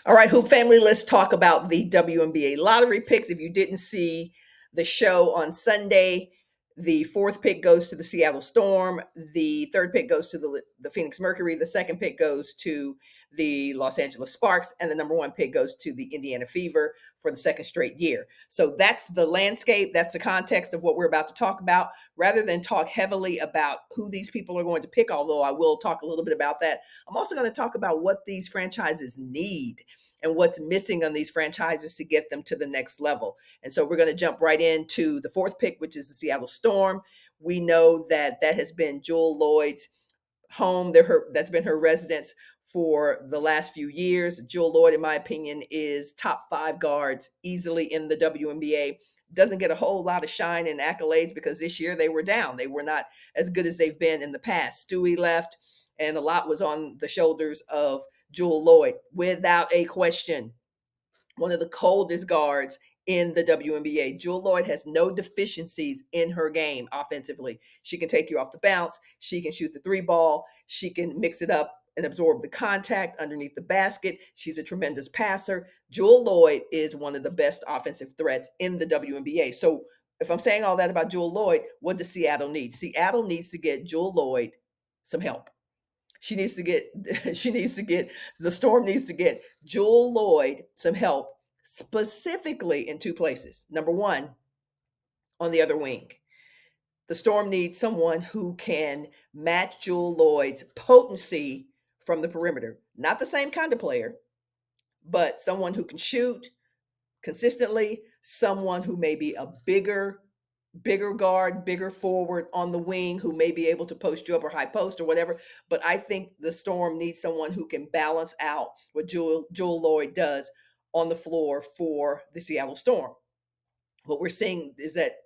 All right, Hoop family, let's talk about the WNBA lottery picks. If you didn't see the show on Sunday, the fourth pick goes to the Seattle Storm. The third pick goes to the Phoenix Mercury. The second pick goes to the Los Angeles Sparks. And the number one pick goes to the Indiana Fever for the second straight year. So that's the landscape. That's the context of what we're about to talk about. Rather than talk heavily about who these people are going to pick, although I will talk a little bit about that, I'm also going to talk about what these franchises need and what's missing on these franchises to get them to the next level. And so we're going to jump right into the fourth pick, which is the Seattle Storm. We know that that has been Jewel Lloyd's home. That's been her residence for the last few years. Jewel Lloyd, in my opinion, is top five guards easily in the WNBA. Doesn't get a whole lot of shine and accolades because this year they were down. They were not as good as they've been in the past. Stewie left, and a lot was on the shoulders of Jewel Lloyd, without a question. One of the coldest guards in the WNBA. Jewel Lloyd has no deficiencies in her game offensively. She can take you off the bounce. She can shoot the three ball. She can mix it up and absorb the contact underneath the basket. She's a tremendous passer. Jewel Lloyd is one of the best offensive threats in the WNBA. So if I'm saying all that about Jewel Lloyd, what does Seattle need? Seattle needs to get Jewel Lloyd some help. She needs to get the Storm needs to get Jewel Lloyd some help, specifically in two places. Number one, on the other wing. The Storm needs someone who can match Jewel Lloyd's potency from the perimeter. Not the same kind of player, but someone who can shoot consistently, someone who may be a bigger guard, bigger forward on the wing who may be able to post you up or high post or whatever. But I think the Storm needs someone who can balance out what Jewel Lloyd does on the floor for the Seattle Storm. What we're seeing is that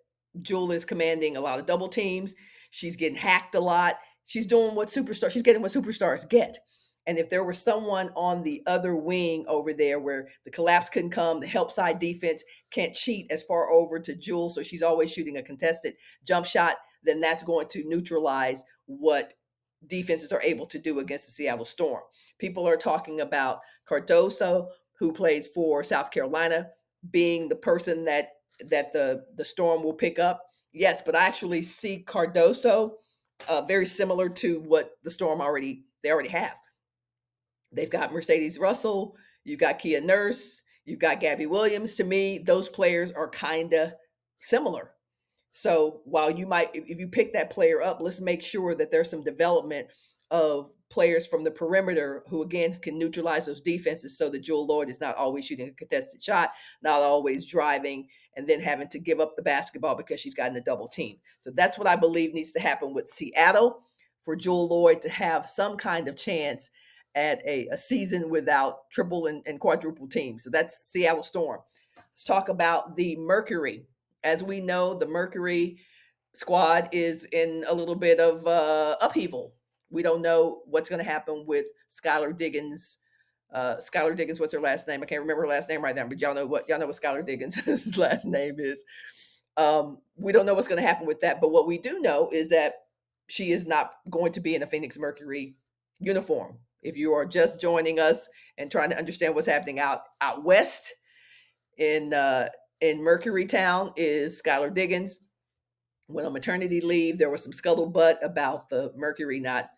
Jewel is commanding a lot of double teams. She's getting hacked a lot. She's getting what superstars get. And if there was someone on the other wing over there where the collapse couldn't come, the help side defense can't cheat as far over to Jewel, so she's always shooting a contested jump shot, then that's going to neutralize what defenses are able to do against the Seattle Storm. People are talking about Cardoso, who plays for South Carolina, being the person that the Storm will pick up. Yes, but I actually see Cardoso very similar to what the Storm already have. They've got Mercedes Russell, you've got Kia Nurse, you've got Gabby Williams. To me, those players are kind of similar. So while you might, if you pick that player up, let's make sure that there's some development of players from the perimeter who, again, can neutralize those defenses so that Jewel Lloyd is not always shooting a contested shot, not always driving, and then having to give up the basketball because she's gotten a double team. So that's what I believe needs to happen with Seattle for Jewel Lloyd to have some kind of chance at a season without triple and quadruple teams. So that's Seattle Storm. Let's talk about the Mercury. As we know, the Mercury squad is in a little bit of upheaval. We don't know what's going to happen with Skylar Diggins. Skylar Diggins, what's her last name? I can't remember her last name right now, but y'all know what Skylar Diggins' last name is. We don't know what's going to happen with that, but what we do know is that she is not going to be in a Phoenix Mercury uniform. If you are just joining us and trying to understand what's happening out west in Mercury Town, is Skylar Diggins. Went on maternity leave. There was some scuttlebutt about the Mercury not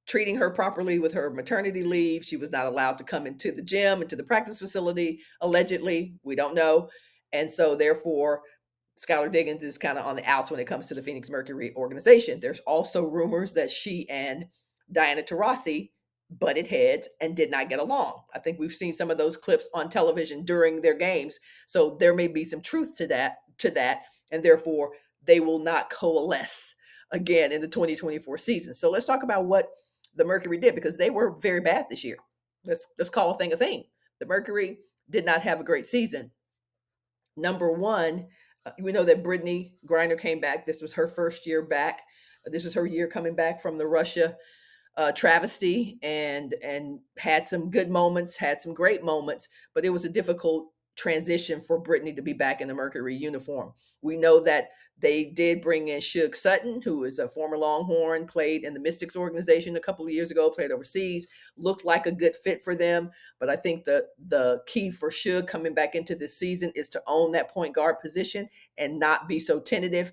treating her properly with her maternity leave. She was not allowed to come into the gym, into the practice facility, allegedly. We don't know. And so therefore, Skylar Diggins is kind of on the outs when it comes to the Phoenix Mercury organization. There's also rumors that she and Diana Taurasi butted heads and did not get along. I think we've seen some of those clips on television during their games. So there may be some truth to that, and therefore they will not coalesce again in the 2024 season. So let's talk about what the Mercury did, because they were very bad this year. Let's call a thing. The Mercury did not have a great season. Number one, we know that Brittany Griner came back. This was her first year back. This is her year coming back from the Russia travesty, and had some good moments, had some great moments, but it was a difficult transition for Brittany to be back in the Mercury uniform. We know that they did bring in Suge Sutton, who is a former Longhorn, played in the Mystics organization a couple of years ago, played overseas, looked like a good fit for them. But I think the key for Suge coming back into this season is to own that point guard position and not be so tentative.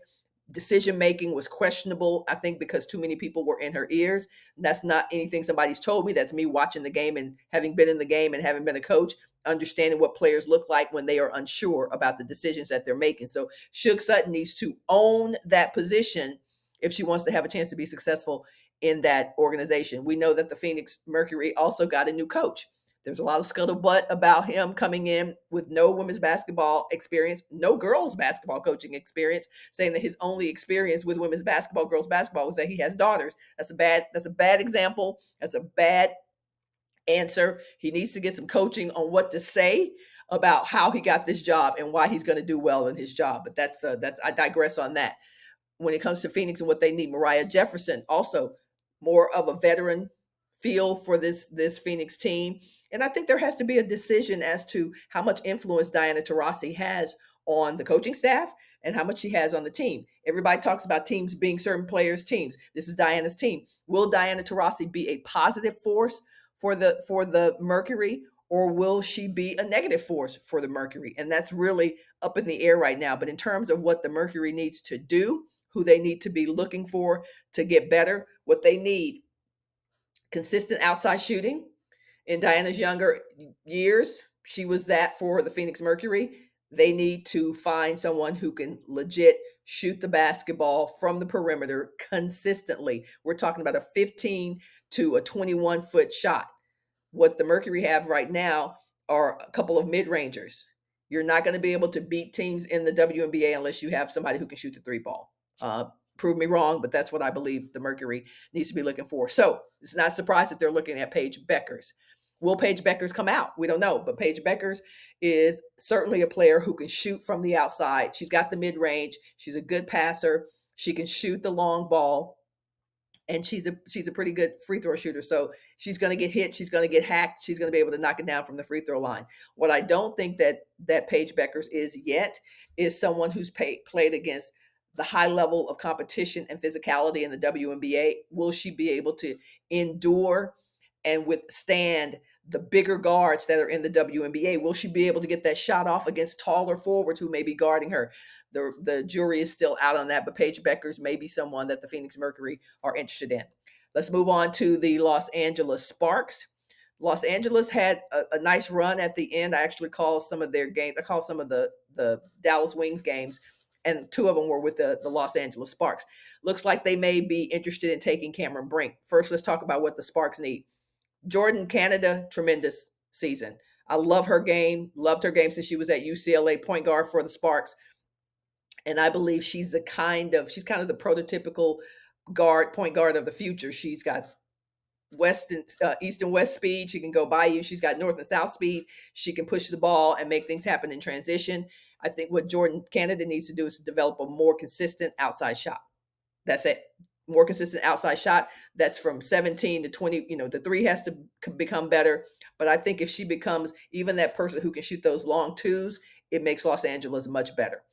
Decision making was questionable, I think, because too many people were in her ears. That's not anything somebody's told me. That's me watching the game and having been in the game and having been a coach, understanding what players look like when they are unsure about the decisions that they're making. So Suge Sutton needs to own that position if she wants to have a chance to be successful in that organization. We know that the Phoenix Mercury also got a new coach. There's a lot of scuttlebutt about him coming in with no women's basketball experience, no girls basketball coaching experience, saying that his only experience with women's basketball, girls basketball, was that he has daughters. That's a bad example. That's a bad answer. He needs to get some coaching on what to say about how he got this job and why he's going to do well in his job. But that's I digress on that. When it comes to Phoenix and what they need, Mariah Jefferson, also more of a veteran feel for this Phoenix team. And I think there has to be a decision as to how much influence Diana Taurasi has on the coaching staff and how much she has on the team. Everybody talks about teams being certain players' teams. This is Diana's team. Will Diana Taurasi be a positive force for the Mercury, or will she be a negative force for the Mercury? And that's really up in the air right now. But in terms of what the Mercury needs to do, who they need to be looking for to get better, what they need: consistent outside shooting. In Diana's younger years, she was that for the Phoenix Mercury. They need to find someone who can legit shoot the basketball from the perimeter consistently. We're talking about a 15 to a 21-foot shot. What the Mercury have right now are a couple of mid-rangers. You're not going to be able to beat teams in the WNBA unless you have somebody who can shoot the three ball. Prove me wrong, but that's what I believe the Mercury needs to be looking for. So it's not a surprise that they're looking at Paige Beckers. Will Paige Beckers come out? We don't know, but Paige Beckers is certainly a player who can shoot from the outside. She's got the mid-range. She's a good passer. She can shoot the long ball. And she's a pretty good free throw shooter. So she's going to get hit. She's going to get hacked. She's going to be able to knock it down from the free throw line. What I don't think that Paige Beckers is yet is someone who's played against the high level of competition and physicality in the WNBA. Will she be able to endure and withstand the bigger guards that are in the WNBA? Will she be able to get that shot off against taller forwards who may be guarding her? The jury is still out on that, but Paige Beckers may be someone that the Phoenix Mercury are interested in. Let's move on to the Los Angeles Sparks. Los Angeles had a nice run at the end. I actually called some of their games. I called some of the Dallas Wings games, and two of them were with the Los Angeles Sparks. Looks like they may be interested in taking Cameron Brink. First, let's talk about what the Sparks need. Jordan Canada, tremendous season. I love her game. Loved her game since she was at UCLA, point guard for the Sparks. And I believe she's kind of the prototypical point guard of the future. She's got east and west speed. She can go by you. She's got north and south speed. She can push the ball and make things happen in transition. I think what Jordan Canada needs to do is to develop a more consistent outside shot. That's it. More consistent outside shot. That's from 17 to 20. The three has to become better. But I think if she becomes even that person who can shoot those long twos, it makes Los Angeles much better.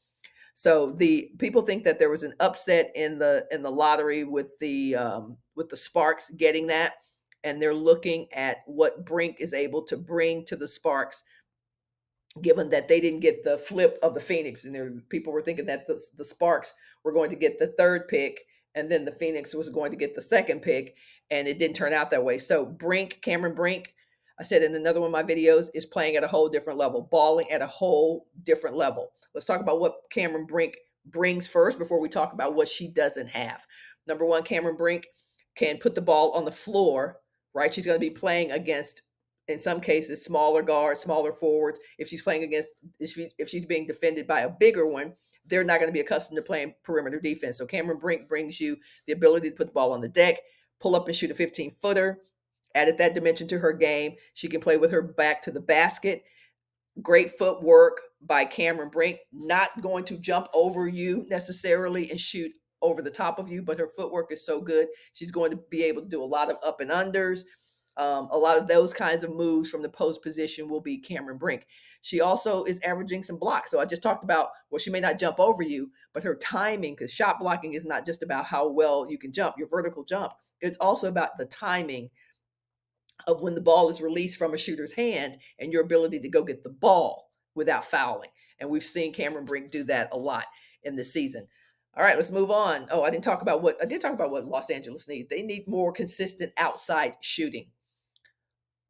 So the people think that there was an upset in the lottery with the Sparks getting that, and they're looking at what Brink is able to bring to the Sparks, given that they didn't get the flip of the Phoenix. And people were thinking that the Sparks were going to get the third pick, and then the Phoenix was going to get the second pick, and it didn't turn out that way. So Cameron Brink, I said in another one of my videos, is playing at a whole different level, balling at a whole different level. Let's talk about what Cameron Brink brings first before we talk about what she doesn't have. Number one, Cameron Brink can put the ball on the floor, right? She's going to be playing against, in some cases, smaller guards, smaller forwards. If she's being defended by a bigger one, they're not going to be accustomed to playing perimeter defense. So Cameron Brink brings you the ability to put the ball on the deck, pull up and shoot a 15-footer, added that dimension to her game. She can play with her back to the basket. Great footwork by Cameron Brink, not going to jump over you necessarily and shoot over the top of you, but her footwork is so good. She's going to be able to do a lot of up and unders. A lot of those kinds of moves from the post position will be Cameron Brink. She also is averaging some blocks. So I just talked about, well, she may not jump over you, but her timing, because shot blocking is not just about how well you can jump, your vertical jump. It's also about the timing of when the ball is released from a shooter's hand and your ability to go get the ball without fouling. And we've seen Cameron Brink do that a lot in the season. All right, let's move on. Oh, I did talk about what Los Angeles needs. They need more consistent outside shooting.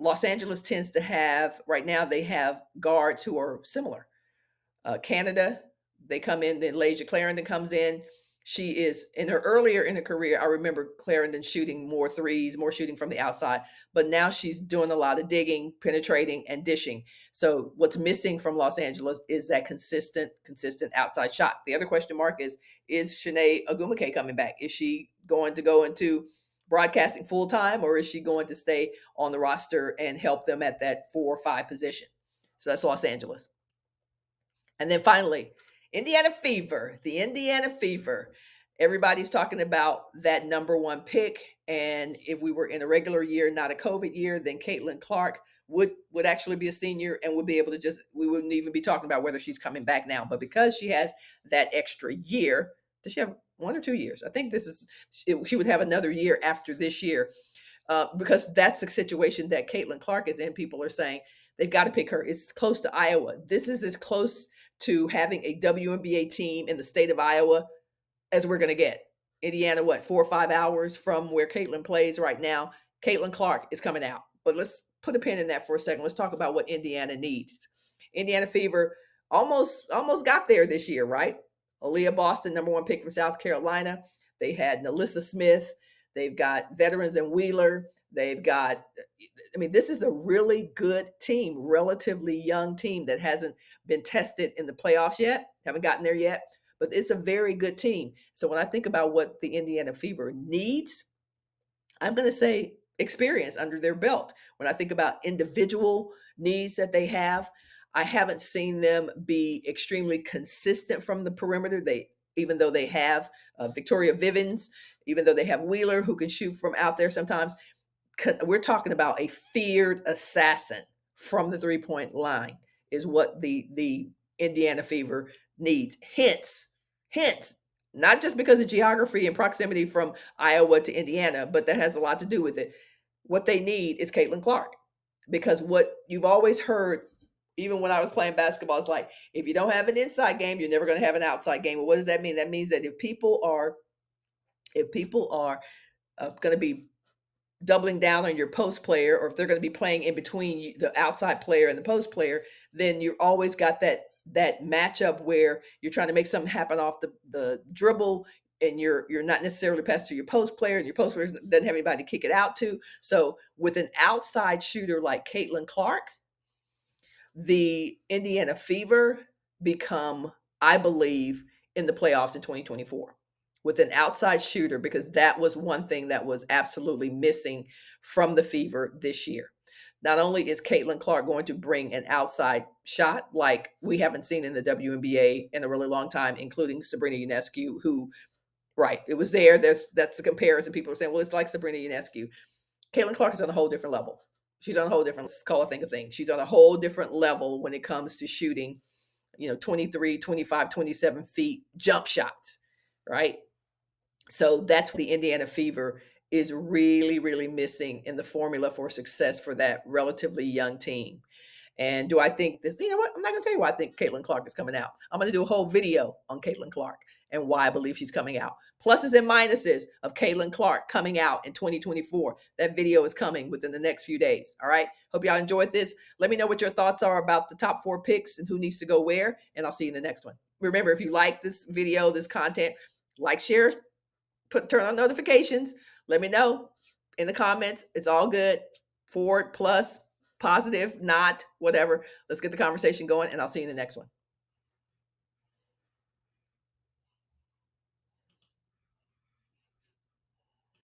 Los Angeles tends to have, right now, they have guards who are similar. Canada, they come in, then Lasia Clarendon comes in. She is in her earlier in her career. I remember Clarendon shooting more threes, more shooting from the outside, but now she's doing a lot of digging, penetrating, and dishing. So what's missing from Los Angeles is that consistent outside shot. The other question mark is Shanae Ogwumike coming back? Is she going to go into broadcasting full time, or is she going to stay on the roster and help them at that 4 or 5 position? So that's Los Angeles. And then finally, Indiana Fever, the Indiana Fever. Everybody's talking about that number 1 pick. And if we were in a regular year, not a COVID year, then Caitlin Clark would actually be a senior and would be able to we wouldn't even be talking about whether she's coming back now. But because she has that extra year, does she have 1 or 2 years? I think she would have another year after this year, because that's the situation that Caitlin Clark is in. People are saying they've got to pick her. It's close to Iowa. This is as close to having a WNBA team in the state of Iowa as we're going to get. Indiana, 4 or 5 hours from where Caitlin plays right now. Caitlin Clark is coming out. But let's put a pin in that for a second. Let's talk about what Indiana needs. Indiana Fever almost got there this year, right? Aaliyah Boston, number 1 pick from South Carolina. They had Nalissa Smith. They've got veterans in Wheeler. They've got, this is a really good team, relatively young team that hasn't been tested in the playoffs yet, haven't gotten there yet, but it's a very good team. So when I think about what the Indiana Fever needs, I'm going to say experience under their belt. When I think about individual needs that they have, I haven't seen them be extremely consistent from the perimeter. Even though they have Victoria Vivens, even though they have Wheeler who can shoot from out there sometimes, we're talking about a feared assassin from the 3-point line is what the Indiana Fever needs. Hence, not just because of geography and proximity from Iowa to Indiana, but that has a lot to do with it. What they need is Caitlin Clark, because what you've always heard, even when I was playing basketball, is like, if you don't have an inside game, you're never going to have an outside game. Well, what does that mean? That means that if people are going to be doubling down on your post player, or if they're going to be playing in between the outside player and the post player, then you've always got that matchup where you're trying to make something happen off the dribble, and you're not necessarily passing to your post player, and your post player doesn't have anybody to kick it out to. So with an outside shooter like Caitlin Clark, the Indiana Fever become, I believe, in the playoffs in 2024 with an outside shooter, because that was one thing that was absolutely missing from the Fever this year. Not only is Caitlin Clark going to bring an outside shot like we haven't seen in the WNBA in a really long time, including Sabrina Ionescu, who, right, it was there. That's the comparison. People are saying, well, it's like Sabrina Ionescu. Caitlin Clark is on a whole different level. She's on a whole different, let's call a thing a thing. She's on a whole different level when it comes to shooting, 23, 25, 27 feet jump shots, right? So that's what the Indiana Fever is really, really missing in the formula for success for that relatively young team. And do I think this, you know what? I'm not going to tell you why I think Caitlin Clark is coming out. I'm going to do a whole video on Caitlin Clark and why I believe she's coming out. Pluses and minuses of Caitlin Clark coming out in 2024. That video is coming within the next few days. All right. Hope y'all enjoyed this. Let me know what your thoughts are about the top 4 picks and who needs to go where. And I'll see you in the next one. Remember, if you like this video, this content, like, share, turn on notifications. Let me know in the comments. It's all good. Forward, plus, positive, not, whatever. Let's get the conversation going, and I'll see you in the next one.